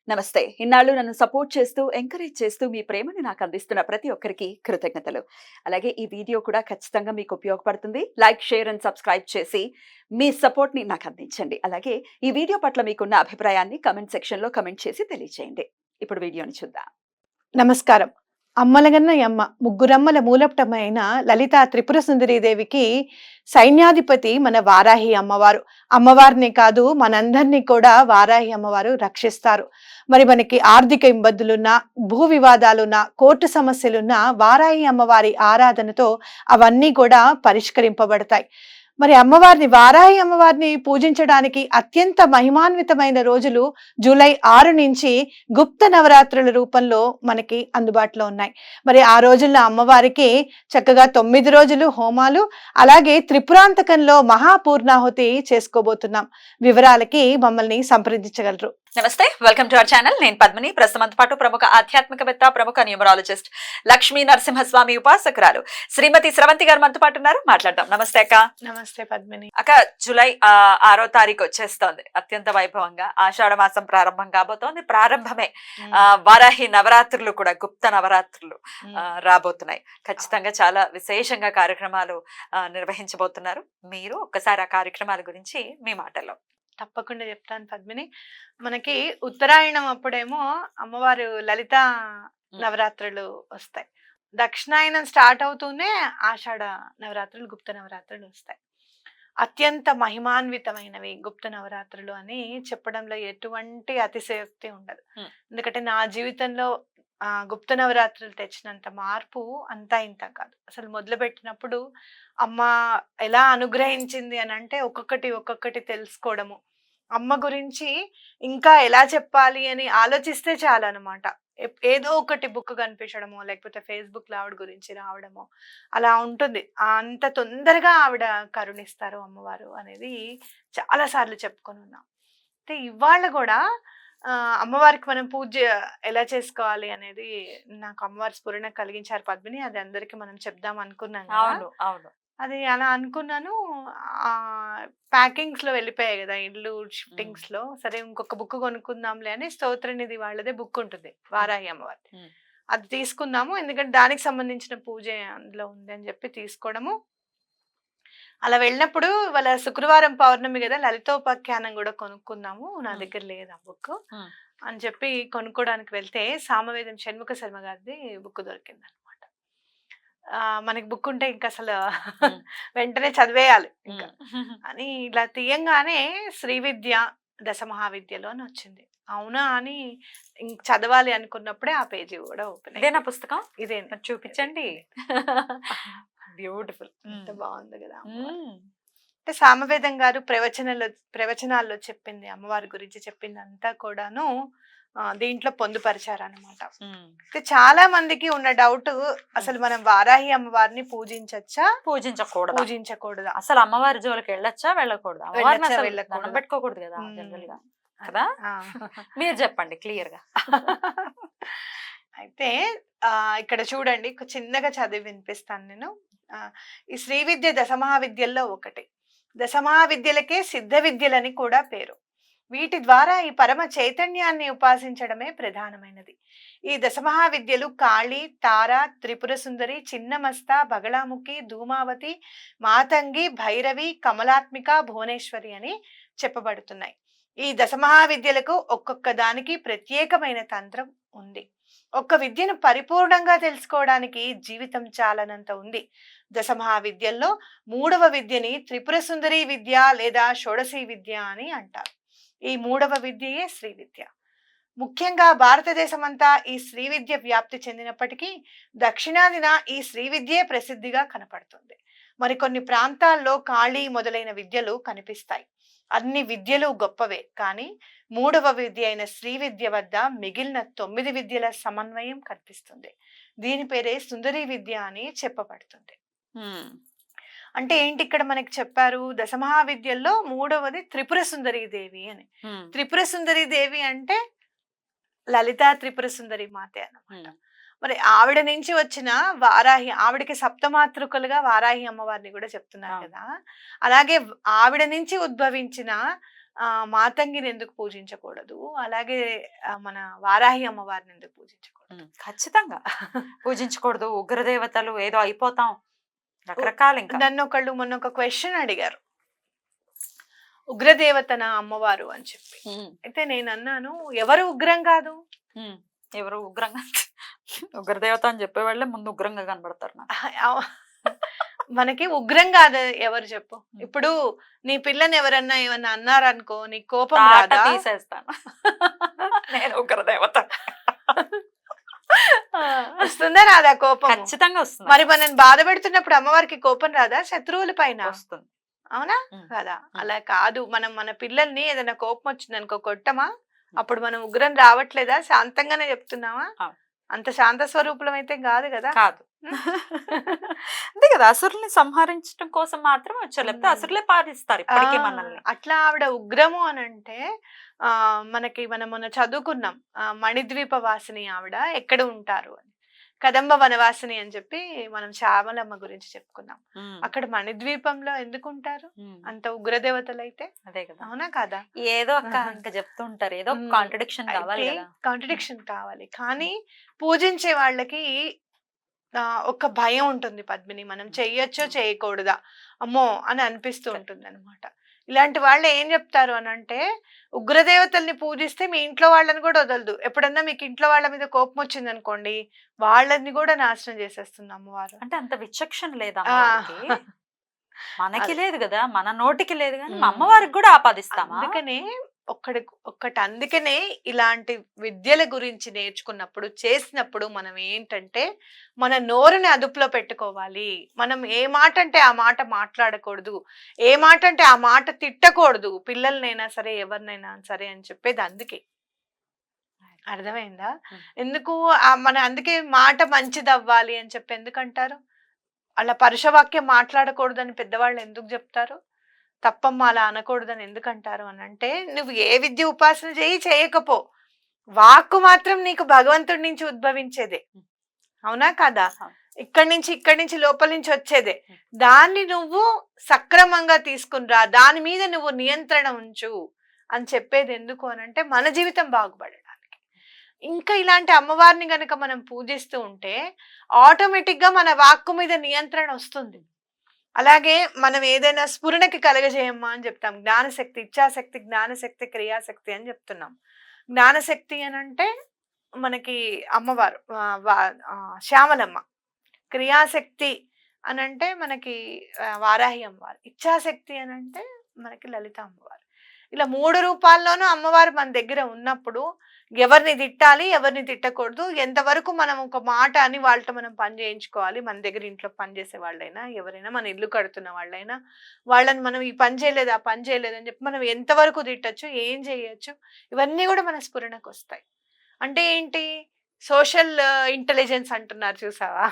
నమస్తే. ఇన్నాళ్ళు నన్ను సపోర్ట్ చేస్తూ, ఎంకరేజ్ చేస్తూ మీ ప్రేమని నాకు అందిస్తున్న ప్రతి ఒక్కరికి కృతజ్ఞతలు. అలాగే ఈ వీడియో కూడా ఖచ్చితంగా మీకు ఉపయోగపడుతుంది. లైక్, షేర్ అండ్ సబ్స్క్రైబ్ చేసి మీ సపోర్ట్‌ని నాకు అందించండి. అలాగే ఈ వీడియో పట్ల మీకున్న అభిప్రాయాన్ని కామెంట్ సెక్షన్‌లో కామెంట్ చేసి తెలియజేయండి. ఇప్పుడు వీడియోని చూద్దాం. నమస్కారం. అమ్మలగన్న యమ్మ ముగ్గురమ్మల మూలపుటమ్మ అయిన లలితా త్రిపుర సుందరీదేవికి సైన్యాధిపతి మన వారాహి అమ్మవారు. అమ్మవారిని కాదు మనందరినీ కూడా వారాహి అమ్మవారు రక్షిస్తారు. మరి మనకి ఆర్థిక ఇబ్బందులున్నా, భూ వివాదాలున్నా, కోర్టు సమస్యలున్నా వారాహి అమ్మవారి ఆరాధనతో అవన్నీ కూడా పరిష్కరింపబడతాయి. మరి అమ్మవారిని వారాహి అమ్మవారిని పూజించడానికి అత్యంత మహిమాన్వితమైన రోజులు జూలై 6 నుంచి గుప్త నవరాత్రుల రూపంలో మనకి అందుబాటులో ఉన్నాయి. మరి ఆ రోజుల్లో అమ్మవారికి చక్కగా 9 రోజులు హోమాలు, అలాగే త్రిపురాంతకంలో మహాపూర్ణాహుతి చేసుకోబోతున్నాం. వివరాలకి మమ్మల్ని సంప్రదించగలరు. నమస్తే, వెల్కమ్ టు అవర్ ఛానల్. నేను పద్మిని. ప్రస్తుతంతో పాటు ప్రముఖ ఆధ్యాత్మికవేత్త, ప్రముఖ న్యూమరాలజిస్ట్ లక్ష్మీ నరసింహస్వామి ఉపాసకురాలు శ్రీమతి స్రవంతి గారు మనతో పాటు ఉన్నారు. మాట్లాడదాం. నమస్తే అక్క. నమస్తే పద్మిని. అక్క, జూలై 6వ తారీఖు వచ్చేస్తోంది. అత్యంత వైభవంగా ఆషాఢ మాసం ప్రారంభం కాబోతోంది. ప్రారంభమే వారాహి నవరాత్రులు కూడా, గుప్త నవరాత్రులు రాబోతున్నాయి. ఖచ్చితంగా చాలా విశేషంగా కార్యక్రమాలు నిర్వహించబోతున్నారు. మీరు ఒక్కసారి ఆ కార్యక్రమాల గురించి మీ మాటల్లో. తప్పకుండా చెప్తాను పద్మిని. మనకి ఉత్తరాయణం అప్పుడేమో అమ్మవారు లలిత నవరాత్రులు వస్తాయి. దక్షిణాయనం స్టార్ట్ అవుతూనే ఆషాఢ నవరాత్రులు, గుప్త నవరాత్రులు వస్తాయి. అత్యంత మహిమాన్వితమైనవి గుప్త నవరాత్రులు అని చెప్పడంలో ఎటువంటి అతిశయోక్తి ఉండదు. ఎందుకంటే నా జీవితంలో గుప్త నవరాత్రులు తెచ్చినంత మార్పు అంతా ఇంత కాదు. అసలు మొదలు పెట్టినప్పుడు అమ్మ ఎలా అనుగ్రహించింది అని అంటే ఒక్కొక్కటి తెలుసుకోవడము, అమ్మ గురించి ఇంకా ఎలా చెప్పాలి అని ఆలోచిస్తే చాలు అనమాట. ఏదో ఒకటి బుక్ కనిపించడమో, లేకపోతే ఫేస్బుక్ లో ఆవిడ గురించి రావడమో అలా ఉంటుంది. అంత తొందరగా ఆవిడ కరుణిస్తారు అమ్మవారు అనేది చాలా సార్లు చెప్పుకొని ఉన్నాం. అయితే ఇవాళ కూడా అమ్మవారికి మనం పూజ ఎలా చేసుకోవాలి అనేది నాకు అమ్మవారి స్ఫురణ కలిగించారు పద్మిని. అది అందరికి మనం చెప్దాం అనుకున్నాం. అవును, అది అలా అనుకున్నాను. ప్యాకింగ్స్ లో వెళ్ళిపోయాయి కదా ఇల్లు షిఫ్టింగ్స్ లో. సరే ఇంకొక బుక్ కొనుక్కుందాంలే అని స్తోత్రనిధి వాళ్ళదే బుక్ ఉంటుంది, వారాహి అమ్మవారి. అది తీసుకుందాము, ఎందుకంటే దానికి సంబంధించిన పూజ అందులో ఉంది అని చెప్పి తీసుకోవడము. అలా వెళ్ళినప్పుడు వాళ్ళ శుక్రవారం పౌర్ణమి కదా, లలితోపాఖ్యానం కూడా కొనుక్కుందాము, నా దగ్గర లేదు ఆ బుక్ అని చెప్పి కొనుక్కోడానికి వెళ్తే సామవేదం షణ్ముఖ శర్మ గారిది బుక్ దొరికింది అనమాట. మనకి బుక్ ఉంటే ఇంకా అసలు వెంటనే చదివేయాలి ఇంకా అని ఇలా తీయంగానే శ్రీ విద్య దశమహావిద్యలో అని వచ్చింది. అవునా అని చదవాలి అనుకున్నప్పుడే ఆ పేజీ కూడా ఓపెన్. ఇదేనా పుస్తకం? ఇదే, చూపించండి. బ్యూటిఫుల్, ఎంత బాగుంది కదా. అంటే సామవేదం గారు ప్రవచనాల్లో చెప్పింది, అమ్మవారి గురించి చెప్పింది అంతా కూడాను దీంట్లో పొందుపరిచారనమాట. అయితే చాలా మందికి ఉన్న డౌట్, అసలు మనం వారాహి అమ్మవారిని పూజించచ్చా, పూజించకూడదా, అసలు అమ్మవారి జోలికి వెళ్ళొచ్చా, వెళ్ళకూడదు, పెట్టుకోకూడదు కదా జనరల్ గా కదా? మీరు చెప్పండి క్లియర్ గా. అయితే ఇక్కడ చూడండి, చిన్నగా చదివి వినిపిస్తాను నేను. ఈ శ్రీ విద్య దశమహావిద్యల్లో ఒకటి. దశమహావిద్యలకే సిద్ధ విద్యలని కూడా పేరు. వీటి ద్వారా ఈ పరమ చైతన్యాన్ని ఉపాసించడమే ప్రధానమైనది. ఈ దశమహావిద్యలు కాళి, తార, త్రిపుర సుందరి, చిన్నమస్త, బగళాముఖి, ధూమావతి, మాతంగి, భైరవి, కమలాత్మిక, భువనేశ్వరి అని చెప్పబడుతున్నాయి. ఈ దశమహావిద్యలకు ఒక్కొక్క దానికి ప్రత్యేకమైన తంత్రం ఉంది. ఒక్క విద్యను పరిపూర్ణంగా తెలుసుకోవడానికి జీవితం చాలనంత ఉంది. దశమహావిద్యల్లో 3వ విద్యని త్రిపుర సుందరి విద్య లేదా షోడశీ విద్య అని అంటారు. ఈ 3వ విద్యయే శ్రీ విద్య. ముఖ్యంగా భారతదేశమంతా ఈ శ్రీ విద్య వ్యాప్తి చెందినప్పటికీ దక్షిణాదిన ఈ శ్రీ విద్యే ప్రసిద్ధిగా కనపడుతుంది. మరికొన్ని ప్రాంతాల్లో కాళీ మొదలైన విద్యలు కనిపిస్తాయి. అన్ని విద్యలు గొప్పవే, కానీ 3వ విద్య అయిన శ్రీ విద్య వద్ద మిగిలిన 9 విద్యల సమన్వయం కనిపిస్తుంది. దీని పేరే సుందరి విద్య అని చెప్పబడుతుంది. అంటే ఏంటి ఇక్కడ మనకి చెప్పారు, దశమహావిద్యల్లో 3వది త్రిపుర సుందరీ దేవి అని. త్రిపుర సుందరీ దేవి అంటే లలితా త్రిపుర సుందరి మాతే అన్నమాట. మరి ఆవిడ నుంచి వచ్చిన వారాహి, ఆవిడకి సప్తమాతృకలుగా వారాహి అమ్మవారిని కూడా చెప్తున్నారు కదా. అలాగే ఆవిడ నుంచి ఉద్భవించిన మాతంగిని ఎందుకు పూజించకూడదు, అలాగే మన వారాహి అమ్మవారిని ఎందుకు పూజించకూడదు? ఖచ్చితంగా పూజించకూడదు, ఉగ్రదేవతలు ఏదో అయిపోతాం రకరకాలు. ఇంకా నన్ను ఒకళ్ళు మొన్న ఒక క్వశ్చన్ అడిగారు, ఉగ్రదేవతన అమ్మవారు అని చెప్పి. అయితే నేను అన్నాను, ఎవరు ఉగ్రం కాదు? ఎవరు ఉగ్రంగా ఉగ్రదేవత అని చెప్పేవాళ్ళే ముందు ఉగ్రంగా కనబడతారు నాకు. మనకి ఉగ్రం కాదు ఎవరు చెప్పు. ఇప్పుడు నీ పిల్లని ఎవరన్నా ఏమన్నా అన్నారనుకో, నీ కోపం రాదా? తీసేస్తాను. నేను ఉగ్రదేవత. వస్తుందా రాదా కోపం? ఖచ్చితంగా వస్తుంది. మరి మనం బాధ పెడుతున్నప్పుడు అమ్మవారికి కోపం రాదా? శత్రువుల పైన వస్తుంది. అవునా కదా? అలా కాదు, మనం మన పిల్లల్ని ఏదైనా కోపం వచ్చింది అనుకో కొట్టమా, అప్పుడు మనం ఉగ్రం రావట్లేదా? శాంతంగానే చెప్తున్నావా? అంత శాంత స్వరూపులం అయితే కాదు కదా. కాదు అంతే కదా, అసురుల్ని సంహరించడం కోసం మాత్రం వచ్చారు, లేకపోతే అసురులే పాలిస్తారు ఇప్పటికీ మనల్ని. అట్లా ఆవిడ ఉగ్రము అని అంటే మనకి మనం మొన్న చదువుకున్నాం, మణిద్వీప వాసిని ఆవిడ ఎక్కడ ఉంటారు అని, కదంబ వనవాసిని అని చెప్పి మనం శ్యామలమ్మ గురించి చెప్పుకున్నాం. అక్కడ మణిద్వీపంలో ఎందుకు ఉంటారు అంత ఉగ్రదేవతలు అయితే? అదే కదా, అవునా కదా? ఏదో ఇంకా చెప్తూ ఉంటారు, ఏదో కాంట్రడిక్షన్ కావాలి, కాంట్రడిక్షన్ కావాలి. కానీ పూజించే వాళ్ళకి ఒక భయం ఉంటుంది పద్మిని, మనం చెయ్యొచ్చో చేయకూడదా అమ్మో అని అనిపిస్తూ ఉంటుంది అనమాట. ఇలాంటి వాళ్ళు ఏం చెప్తారు అని అంటే, ఉగ్రదేవతల్ని పూజిస్తే మీ ఇంట్లో వాళ్ళని కూడా వదలదు. ఎప్పుడన్నా మీకు ఇంట్లో వాళ్ళ మీద కోపం వచ్చింది అనుకోండి, వాళ్ళని కూడా నాశనం చేసేస్తుంది అమ్మవారు. అంటే అంత విచక్షణ లేదా మనకి లేదు కదా, మన నోటికి లేదు కానీ అమ్మవారికి కూడా ఆపాదిస్తామా? అందుకనే అందుకనే ఇలాంటి విద్యల గురించి నేర్చుకున్నప్పుడు చేసినప్పుడు మనం ఏంటంటే మన నోరుని అదుపులో పెట్టుకోవాలి. మనం ఏ మాట అంటే ఆ మాట మాట్లాడకూడదు, ఏ మాట అంటే ఆ మాట తిట్టకూడదు, పిల్లలనైనా సరే ఎవరినైనా సరే అని చెప్పేది అందుకే. అర్థమైందా? ఎందుకు అందుకే మాట మంచిది అవ్వాలి అని చెప్పి ఎందుకంటారు? అలా పరుషవాక్యం మాట్లాడకూడదని పెద్దవాళ్ళు ఎందుకు చెప్తారు? తప్పమ్మ అలా అనకూడదని ఎందుకంటారు అని అంటే, నువ్వు ఏ విద్య ఉపాసన చేయకపో, వాక్కు మాత్రం నీకు భగవంతుడి నుంచి ఉద్భవించేదే, అవునా కదా? ఇక్కడి నుంచి లోపల నుంచి వచ్చేదే. దాన్ని నువ్వు సక్రమంగా తీసుకునిరా, దాని మీద నువ్వు నియంత్రణ ఉంచు అని చెప్పేది ఎందుకు అని అంటే, మన జీవితం బాగుపడడానికి. ఇంకా ఇలాంటి అమ్మవారిని గనక మనం పూజిస్తూ ఉంటే ఆటోమేటిక్ గా మన వాక్కు మీద నియంత్రణ వస్తుంది. అలాగే మనం ఏదైనా స్ఫురణకి కలగజేయమ్మా అని చెప్తాం. జ్ఞానశక్తి, ఇచ్ఛాశక్తి, జ్ఞానశక్తి, క్రియాశక్తి అని చెప్తున్నాం. జ్ఞానశక్తి అని అంటే మనకి అమ్మవారు శ్యామలమ్మ, క్రియాశక్తి అని అంటే మనకి వారాహి అమ్మవారు, ఇచ్ఛాశక్తి అని అంటే మనకి లలిత అమ్మవారు. ఇలా 3 రూపాల్లోనూ అమ్మవారు మన దగ్గర ఉన్నప్పుడు ఎవరిని తిట్టాలి, ఎవరిని తిట్టకూడదు, ఎంతవరకు మనం ఒక మాట అని వాళ్ళతో మనం పని చేయించుకోవాలి. మన దగ్గర ఇంట్లో పని చేసే వాళ్ళైనా ఎవరైనా, మన ఇల్లు కడుతున్న వాళ్ళైనా, వాళ్ళని మనం ఈ పని చేయలేదు ఆ పని చేయలేదు అని చెప్పి మనం ఎంతవరకు తిట్టచ్చు, ఏం చేయొచ్చు, ఇవన్నీ కూడా మన స్ఫురణకు వస్తాయి. అంటే ఏంటి, సోషల్ ఇంటెలిజెన్స్ అంటున్నారు చూసావా?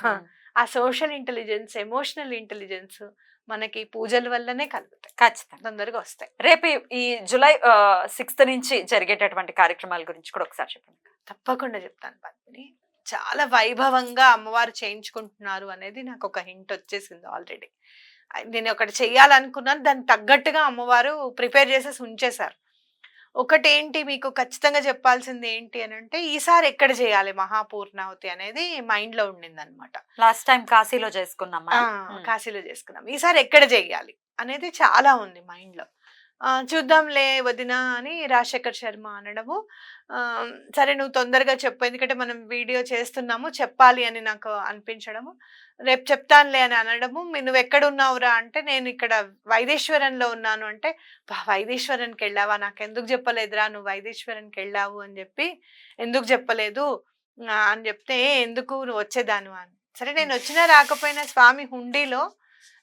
ఆ సోషల్ ఇంటెలిజెన్స్, ఎమోషనల్ ఇంటెలిజెన్స్ మనకి పూజల వల్లనే కలుగుతాయి, ఖచ్చితంగా తొందరగా వస్తాయి. రేపు ఈ జూలై 6th నుంచి జరిగేటటువంటి కార్యక్రమాల గురించి కూడా ఒకసారి చెప్పండి. తప్పకుండా చెప్తాను పద్మిని. చాలా వైభవంగా అమ్మవారు చేయించుకుంటున్నారు అనేది నాకు ఒక హింట్ వచ్చేసింది ఆల్రెడీ. నేను ఒకటి చెయ్యాలనుకున్నాను, దానికి తగ్గట్టుగా అమ్మవారు ప్రిపేర్ చేసేసి ఉంచేశారు. ఒకటేంటి మీకు ఖచ్చితంగా చెప్పాల్సింది ఏంటి అని అంటే, ఈసారి ఎక్కడ చేయాలి మహాపూర్ణావతి అనేది మైండ్ లో ఉండింది అనమాట. లాస్ట్ టైం కాశీలో చేసుకున్నాం, కాశీలో చేసుకున్నాం. ఈసారి ఎక్కడ చేయాలి అనేది చాలా ఉంది మైండ్ లో. చూద్దాంలే వదినా అని రాజశేఖర్ శర్మ అనడము, సరే నువ్వు తొందరగా చెప్పు, ఎందుకంటే మనం వీడియో చేస్తున్నాము, చెప్పాలి అని నాకు అనిపించడము, రేపు చెప్తానులే అని అనడము. నువ్వు ఎక్కడ ఉన్నావురా అంటే, నేను ఇక్కడ వైదేశ్వరంలో ఉన్నాను అంటే, వైదేశ్వరానికి వెళ్ళావా, నాకెందుకు చెప్పలేదురా నువ్వు వైదేశ్వరానికి వెళ్ళావు అని చెప్పి, ఎందుకు చెప్పలేదు అని చెప్తే, ఎందుకు నువ్వు వచ్చేదాను అని. సరే నేను వచ్చినా రాకపోయినా స్వామి హుండీలో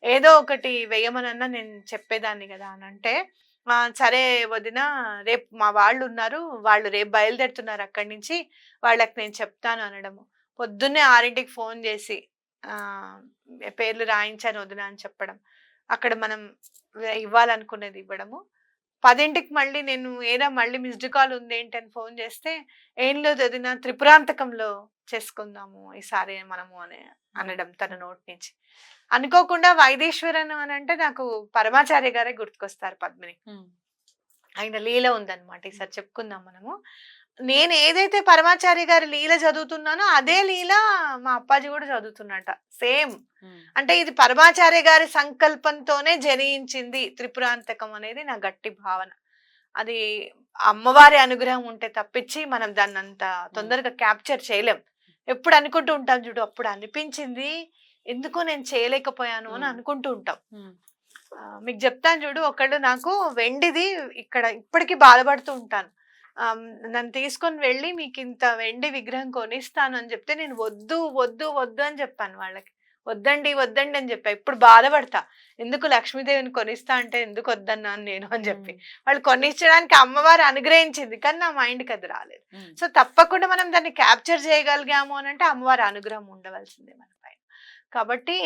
ఏదో ఒకటి వేయమనన్నా నేను చెప్పేదాన్ని కదా అని అంటే, సరే వదిన రేపు మా వాళ్ళు ఉన్నారు, వాళ్ళు రేపు బయలుదేరుతున్నారు అక్కడి నుంచి, వాళ్ళకి నేను చెప్తాను అనడము. పొద్దున్నే 6ంటికి ఫోన్ చేసి పేర్లు రాయించాను వదిన అని చెప్పడం, అక్కడ మనం ఇవ్వాలనుకునేది ఇవ్వడము. 10ంటికి మళ్ళీ నేను మళ్ళీ మిస్డ్ కాల్ ఉంది ఏంటి అని ఫోన్ చేస్తే, ఏం లేదు వదిన త్రిపురాంతకంలో చేసుకుందాము ఈసారి మనము అని అనడం తన నోటి నుంచి. అనుకోకుండా వైదేశ్వరన్ అని అంటే నాకు పరమాచార్య గారే గుర్తుకొస్తారు పద్మిని. ఆయన లీల ఉందన్నమాట. ఈసారి చెప్పుకుందాం మనము. నేను ఏదైతే పరమాచారి గారి లీల చదువుతున్నానో అదే లీల మా అప్పాజీ కూడా చదువుతున్నట. సేమ్. అంటే ఇది పరమాచార్య గారి సంకల్పంతోనే జనించింది త్రిపురాంతకం అనేది నా గట్టి భావన. అది అమ్మవారి అనుగ్రహం ఉంటే తప్పించి మనం దాన్ని అంత తొందరగా క్యాప్చర్ చేయలేం. ఎప్పుడు అనుకుంటూ ఉంటాం చూడు, అప్పుడు అనిపించింది ఎందుకో నేను చేయలేకపోయాను అని అనుకుంటూ ఉంటాం. మీకు చెప్తాను చూడు, ఒకళ్ళు నాకు వెండిది ఇక్కడ ఇప్పటికీ బాధపడుతూ ఉంటాను. నన్ను తీసుకొని వెళ్ళి మీకు ఇంత వెండి విగ్రహం కొనిస్తాను అని చెప్తే నేను వద్దు వద్దు వద్దు అని చెప్పాను వాళ్ళకి. వద్దండి వద్దండి అని చెప్పా. ఇప్పుడు బాధపడతా, ఎందుకు లక్ష్మీదేవిని కొనిస్తా అంటే ఎందుకు వద్దన్నాను నేను అని చెప్పి. వాళ్ళు కొనిచ్చడానికి అమ్మవారు అనుగ్రహించింది, కానీ నా మైండ్కి అది రాలేదు. సో తప్పకుండా మనం దాన్ని క్యాప్చర్ చేయగలిగాము అని అంటే అమ్మవారి అనుగ్రహం ఉండవలసిందే మన పైన. కాబట్టి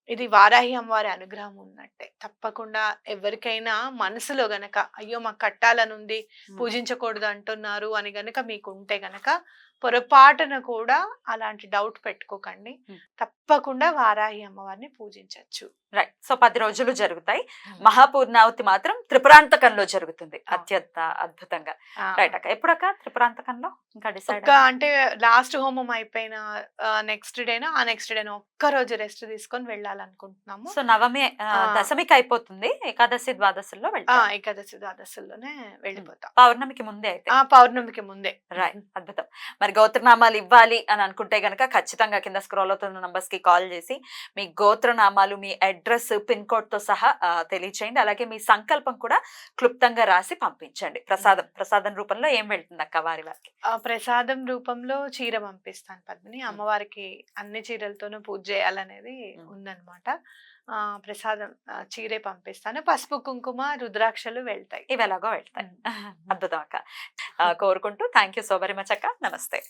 ఇది వారాహి అమ్మవారి అనుగ్రహం ఉన్నట్టే. తప్పకుండా ఎవరికైనా మనసులో గనక అయ్యో మాకు కట్టాలనుంది, పూజించకూడదు అంటున్నారు అని గనక మీకు ఉంటే గనక పొరపాటున కూడా అలాంటి డౌట్ పెట్టుకోకండి. తప్పకుండా వారాహి అమ్మవారిని పూజించవచ్చు. రైట్. సో 10 రోజులు జరుగుతాయి. మహాపూర్ణావతి మాత్రం త్రిపురాంతకంలో జరుగుతుంది అత్యంత అద్భుతంగా. రైట్ అక్క. ఎప్పుడక్క త్రిపురాంతకంలో ఇంకా డిసైడ్? అంటే లాస్ట్ హోమం అయిపోయిన నెక్స్ట్ డేనా ఆ నెక్స్ట్ డేనా ఒక్క రోజు రెస్ట్ తీసుకొని వెళ్ళాలనుకుంటున్నాము. సో నవమి దశమికి అయిపోతుంది, ఏకాదశి ద్వాదశుల్లో వెళ్తాం. ఏకాదశి ద్వాదశుల్లోనే వెళ్ళిపోతాం. పౌర్ణమికి ముందే అయితే? పౌర్ణమికి ముందే. రైట్. అద్భుతం. మరి గోత్రనామాలు ఇవ్వాలి అని అనుకుంటే గనక ఖచ్చితంగా కింద స్క్రోల్ అవుతున్న నంబర్స్ కి కాల్ చేసి మీ గోత్రనామాలు, మీ అడ్రస్, పిన్ కోడ్ తో సహా తెలియచేయండి. అలాగే మీ సంకల్పం కూడా క్లుప్తంగా రాసి పంపించండి. ప్రసాదం రూపంలో ఏం వెళ్తుంది అక్క వారికి? ప్రసాదం రూపంలో చీర పంపిస్తాను పద్మిని. అమ్మవారికి అన్ని చీరలతోనూ పూజ చేయాలనేది ఉందన్నమాట. ప్రసాదం చీరే పంపిస్తాను. పసుపు కుంకుమ రుద్రాక్షలు వెళ్తాయి, ఇవి ఎలాగో వెళ్తాయి. అద్భుతం అక్క. కోరుకుంటూ thank you so very much అక్క. నమస్తే.